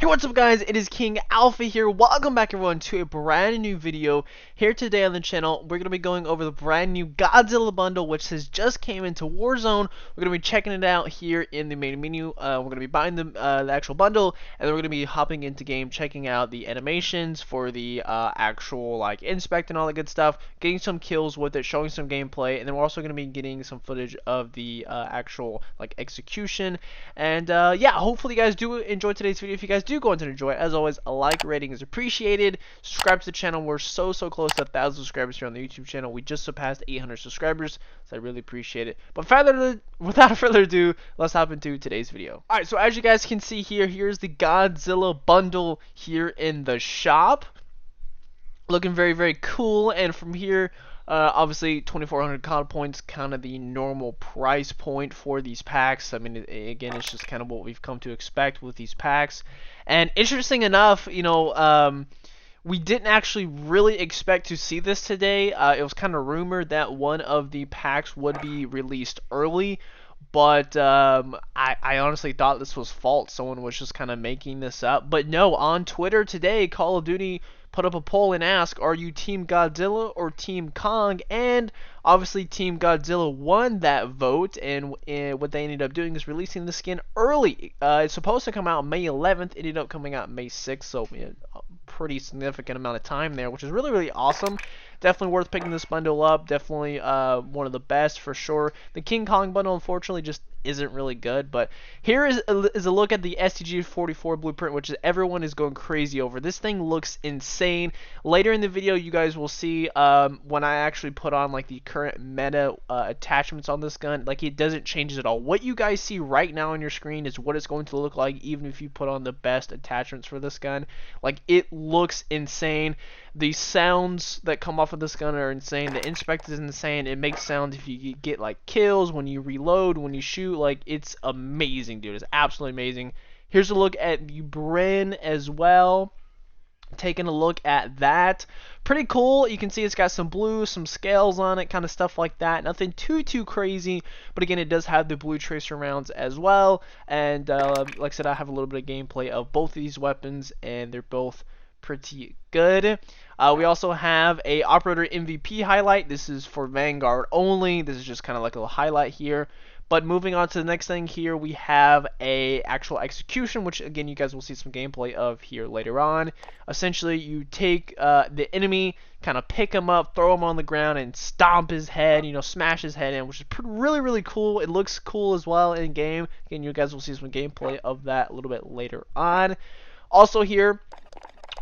Hey, what's up guys, it is King Alpha here. Welcome back everyone to a brand new video. Here today on the channel, we're going to be going over the brand new Godzilla bundle, which has just came into Warzone. We're going to be checking it out here in the main menu. We're going to be buying the actual bundle, and then we're going to be hopping into game, checking out the animations for the actual like inspect and all that good stuff, getting some kills with it, showing some gameplay, and then we're also going to be getting some footage of the actual like execution. And yeah, hopefully you guys do enjoy today's video. If you guys do go on to enjoy it, as always, a like rating is appreciated. Subscribe to the channel. We're so close to 1,000 subscribers here on the YouTube channel. We just surpassed 800 subscribers, so I really appreciate it. But without further ado, let's hop into today's video. Alright, so as you guys can see here, here's the Godzilla bundle here in the shop. Looking very cool, and from here, obviously 2,400 COD points, kind of the normal price point for these packs. I mean, again, it's just kind of what we've come to expect with these packs. And interesting enough, you know, we didn't actually really expect to see this today. It was kind of rumored that one of the packs would be released early, but I honestly thought this was false. Someone was just kind of making this up. But no, on Twitter today, Call of Duty put up a poll and asked, are you Team Godzilla or Team Kong? And obviously Team Godzilla won that vote, and what they ended up doing is releasing the skin early. It's supposed to come out May 11th. It ended up coming out May 6th, so a pretty significant amount of time there, which is really awesome. Definitely worth picking this bundle up. Definitely one of the best for sure. The King Kong bundle, unfortunately, just isn't really good, but here is a look at the STG-44 blueprint, which is everyone is going crazy over. This thing looks insane. Later in the video, you guys will see when I actually put on like the current meta attachments on this gun, like it doesn't change at all. What you guys see right now on your screen is what it's going to look like even if you put on the best attachments for this gun. Like, it looks insane. The sounds that come off of this gun are insane. The inspect is insane. It makes sounds if you get like kills, when you reload, when you shoot. Like, it's amazing, dude. It's absolutely amazing. Here's a look at the Bren as well. Taking a look at that, pretty cool. You can see it's got some blue, some scales on it, kind of stuff like that. Nothing too crazy, but again, it does have the blue tracer rounds as well. And like I said, I have a little bit of gameplay of both of these weapons, and they're both pretty good. We also have a operator MVP highlight. This is for Vanguard only. This is just kind of like a little highlight here. But moving on to the next thing here, we have a actual execution, which again you guys will see some gameplay of here later on. Essentially, you take the enemy, kind of pick him up, throw him on the ground, and stomp his head, you know, smash his head in, which is really cool. It looks cool as well in game. Again, you guys will see some gameplay of that a little bit later on. Also here,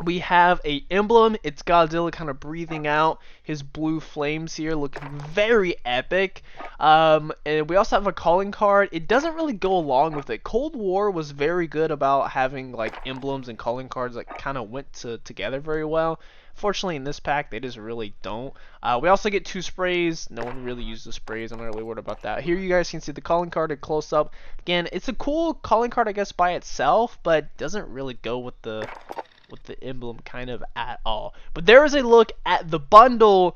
we have a emblem. It's Godzilla kind of breathing out his blue flames here, looking very epic. And we also have a calling card. It doesn't really go along with it. Cold War was very good about having like emblems and calling cards that kind of went together very well. Fortunately, in this pack, they just really don't. We also get 2 sprays. No one really uses the sprays. I'm not really worried about that. Here you guys can see the calling card at close up. Again, it's a cool calling card, I guess, by itself, but doesn't really go with the emblem kind of at all. But there is a look at the bundle.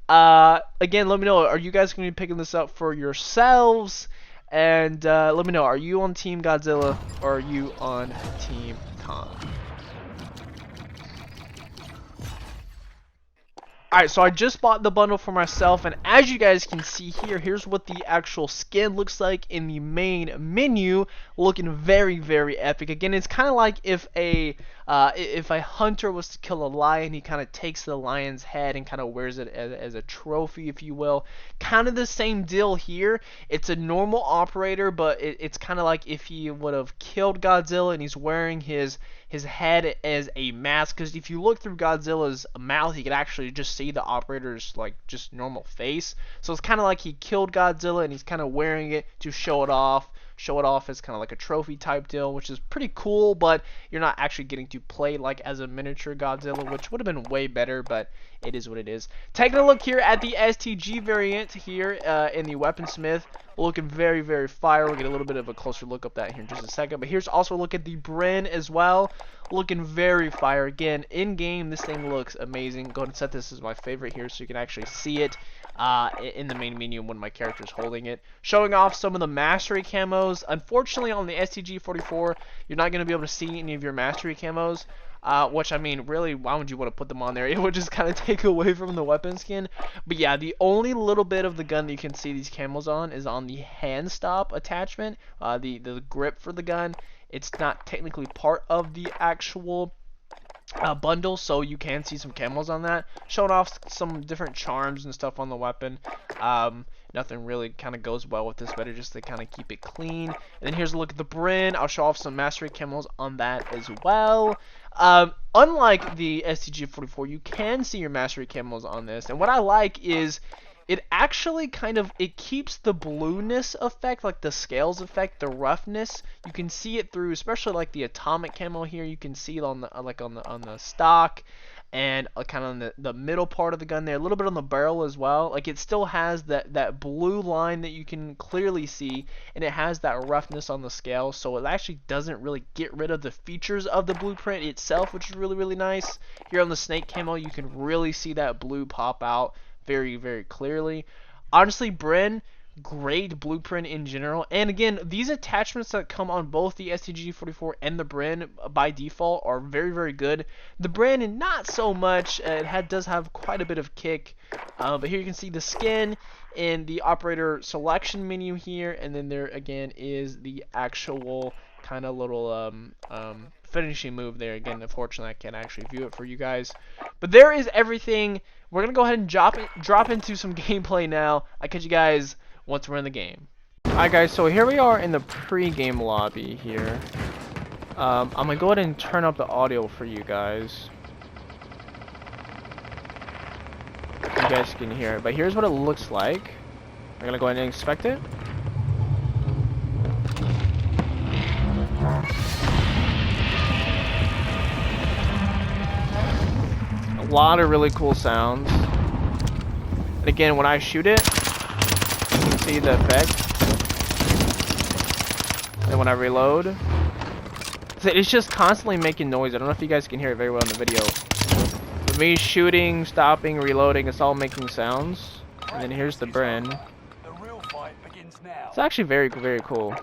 Again, let me know, are you guys going to be picking this up for yourselves? And let me know, are you on Team Godzilla or are you on Team Kong? Alright, so I just bought the bundle for myself, and as you guys can see here, here's what the actual skin looks like in the main menu, looking very epic. Again, it's kind of like if a hunter was to kill a lion, he kind of takes the lion's head and kind of wears it as a trophy, if you will. Kind of the same deal here. It's a normal operator, but it's kind of like if he would have killed Godzilla and he's wearing his head as a mask, because if you look through Godzilla's mouth, you can actually just see the operator's like just normal face. So it's kind of like he killed Godzilla and he's kind of wearing it to show it off as kind of like a trophy type deal, which is pretty cool. But you're not actually getting to play like as a miniature Godzilla, which would have been way better, but it is what it is. Taking a look here at the STG variant here in the weaponsmith, looking very fire. We'll get a little bit of a closer look at that here in just a second. But here's also a look at the Bren as well, looking very fire. Again, in game, this thing looks amazing. Go ahead and set this as my favorite here so you can actually see it in the main menu when my character's holding it. Showing off some of the mastery camos. Unfortunately, on the STG-44, you're not going to be able to see any of your mastery camos. Which, I mean, really, why would you want to put them on there? It would just kind of take away from the weapon skin. But yeah, the only little bit of the gun that you can see these camos on is on the hand stop attachment, the grip for the gun. It's not technically part of the actual bundle, so you can see some camos on that. Showing off some different charms and stuff on the weapon. Nothing really kind of goes well with this, better just to kind of keep it clean. And then here's a look at the Bryn. I'll show off some mastery camos on that as well. Unlike the STG-44, you can see your mastery camos on this, and what I like is it actually it keeps the blueness effect, like the scales effect, the roughness. You can see it through, especially like the atomic camo here. You can see it on the on the stock, and kind of on the middle part of the gun there, a little bit on the barrel as well. Like it still has that blue line that you can clearly see, and it has that roughness on the scale, so it actually doesn't really get rid of the features of the blueprint itself, which is really nice. Here on the snake camo, you can really see that blue pop out very clearly. Honestly, Bryn, great blueprint in general. And again, these attachments that come on both the STG-44 and the Bryn by default are very good. The Bryn, not so much. Does have quite a bit of kick. But here you can see the skin and the operator selection menu here. And then there again is the actual kind of little finishing move there. Again, unfortunately, I can't actually view it for you guys. But there is everything. We're going to go ahead and drop into some gameplay now. I'll catch you guys once we're in the game. Alright guys, so here we are in the pre-game lobby here. I'm going to go ahead and turn up the audio for you guys. You guys can hear it. But here's what it looks like. I'm going to go ahead and inspect it. A lot of really cool sounds. And again, when I shoot it, you can see the effect. And when I reload, so it's just constantly making noise. I don't know if you guys can hear it very well in the video. With me shooting, stopping, reloading, it's all making sounds. And then here's the Bryn. It's actually very cool.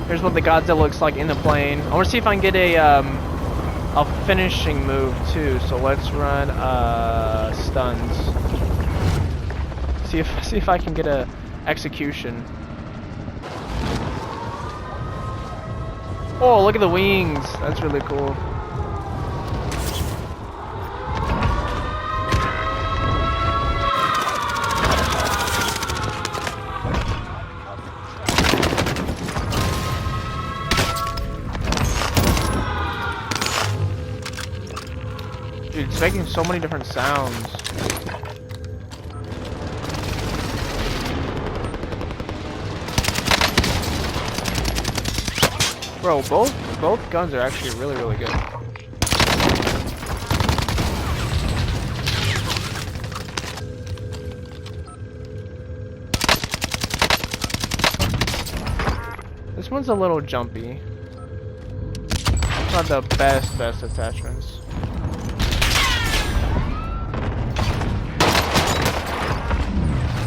Here's what the Godzilla looks like in the plane. I want to see if I can get a finishing move too. So let's run stuns. See if I can get a execution. Oh, look at the wings. That's really cool. Dude, it's making so many different sounds. Bro, both guns are actually really good. This one's a little jumpy. Not the best attachments.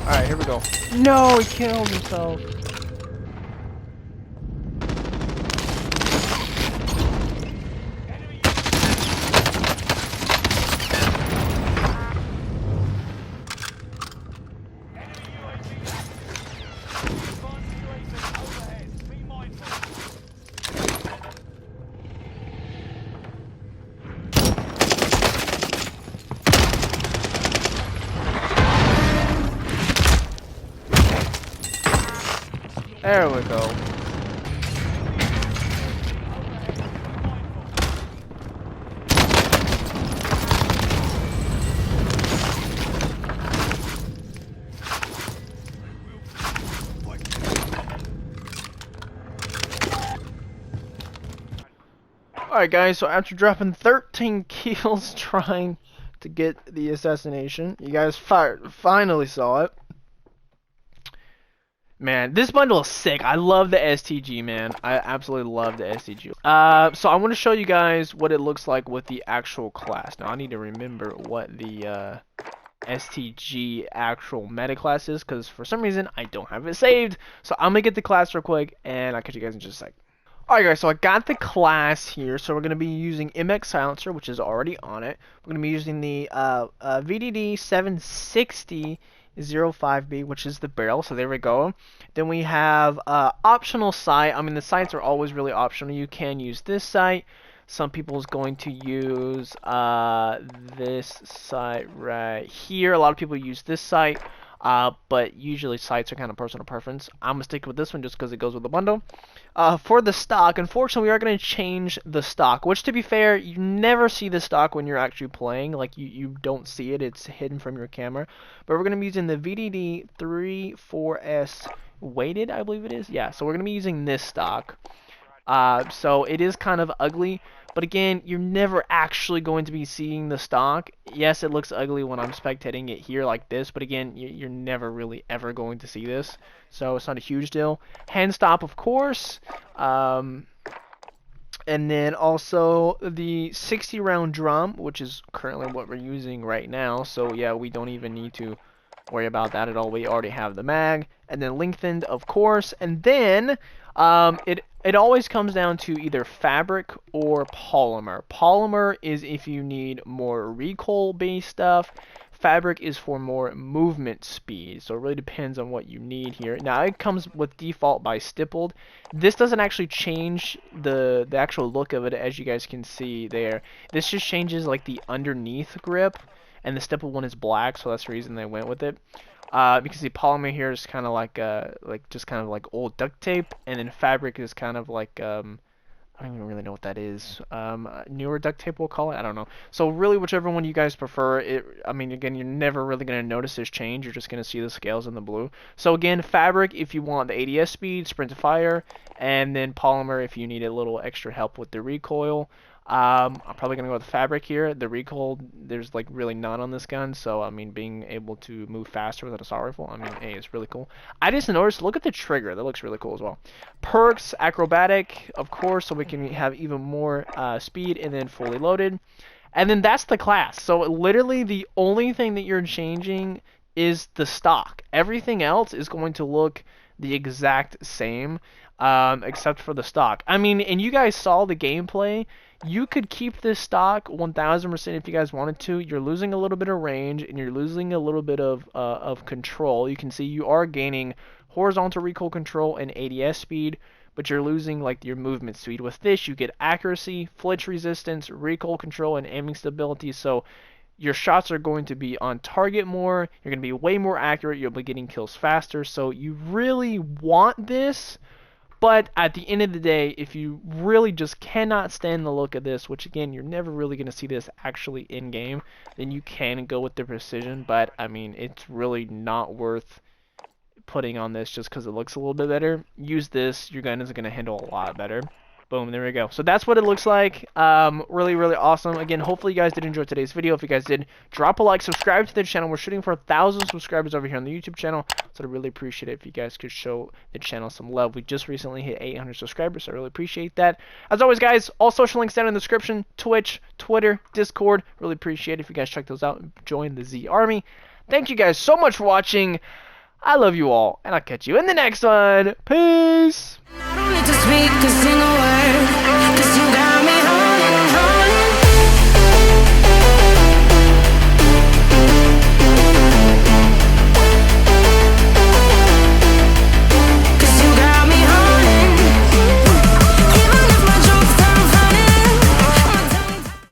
Alright, here we go. No, he killed himself. There we go. Alright guys, so after dropping 13 kills trying to get the assassination, you guys finally saw it. Man, this bundle is sick. I love the STG, man. I absolutely love the STG. So I want to show you guys what it looks like with the actual class. Now, I need to remember what the STG actual meta class is, because for some reason, I don't have it saved. So I'm going to get the class real quick, and I'll catch you guys in just a sec. Alright guys, so I got the class here, so we're going to be using MX Silencer, which is already on it. We're going to be using the VDD 760 05B, which is the barrel, so there we go. Then we have optional sight. I mean, the sights are always really optional. You can use this sight. Some people's going to use this sight right here. A lot of people use this sight, but usually sights are kind of personal preference. I'm going to stick with this one just because it goes with the bundle. For the stock, unfortunately, we are going to change the stock, which, to be fair, you never see the stock when you're actually playing. Like, you don't see it. It's hidden from your camera. But we're going to be using the VDD 34S weighted, I believe it is. Yeah, so we're going to be using this stock. So it is kind of ugly, but again, you're never actually going to be seeing the stock. Yes, it looks ugly when I'm spectating it here like this, but again, you're never really ever going to see this, so it's not a huge deal. Hand stop, of course, and then also the 60 round drum, which is currently what we're using right now, so yeah, we don't even need to worry about that at all. We already have the mag, and then lengthened, of course, and then it always comes down to either fabric or polymer. Polymer is if you need more recoil-based stuff. Fabric is for more movement speed, so it really depends on what you need here. Now, it comes with default by stippled. This doesn't actually change the actual look of it, as you guys can see there. This just changes like the underneath grip, and the stippled one is black, so that's the reason they went with it. Because the polymer here is kind of like just kind of like old duct tape, and then fabric is kind of like I don't even really know what that is. Newer duct tape, we'll call it. I don't know. So really, whichever one you guys prefer. I mean, again, you're never really going to notice this change. You're just going to see the scales in the blue. So again, fabric if you want the ADS speed, sprint to fire, and then polymer if you need a little extra help with the recoil. I'm probably going to go with fabric here. The recoil, there's like really none on this gun, so I mean, being able to move faster with an assault rifle, I mean, hey, it's really cool. I just noticed, look at the trigger. That looks really cool as well. Perks, acrobatic, of course, so we can have even more speed, and then fully loaded. And then that's the class. So literally the only thing that you're changing is the stock. Everything else is going to look the exact same, except for the stock. I mean, and you guys saw the gameplay. You could keep this stock 1000% if you guys wanted to. You're losing a little bit of range, and you're losing a little bit of control. You can see you are gaining horizontal recoil control and ADS speed, but you're losing like your movement speed. With this, you get accuracy, flinch resistance, recoil control, and aiming stability. So your shots are going to be on target more. You're going to be way more accurate. You'll be getting kills faster. So you really want this. But at the end of the day, if you really just cannot stand the look of this, which again, you're never really going to see this actually in-game, then you can go with the precision. But, I mean, it's really not worth putting on this just because it looks a little bit better. Use this. Your gun is going to handle a lot better. Boom, there we go. So that's what it looks like. Really, really awesome. Again, hopefully you guys did enjoy today's video. If you guys did, drop a like, subscribe to the channel. We're shooting for 1,000 subscribers over here on the YouTube channel, so I'd really appreciate it if you guys could show the channel some love. We just recently hit 800 subscribers, so I really appreciate that. As always, guys, all social links down in the description. Twitch, Twitter, Discord. Really appreciate it if you guys check those out and join the Z Army. Thank you guys so much for watching. I love you all, and I'll catch you in the next one. Peace! I don't need to speak a single word, 'cause you got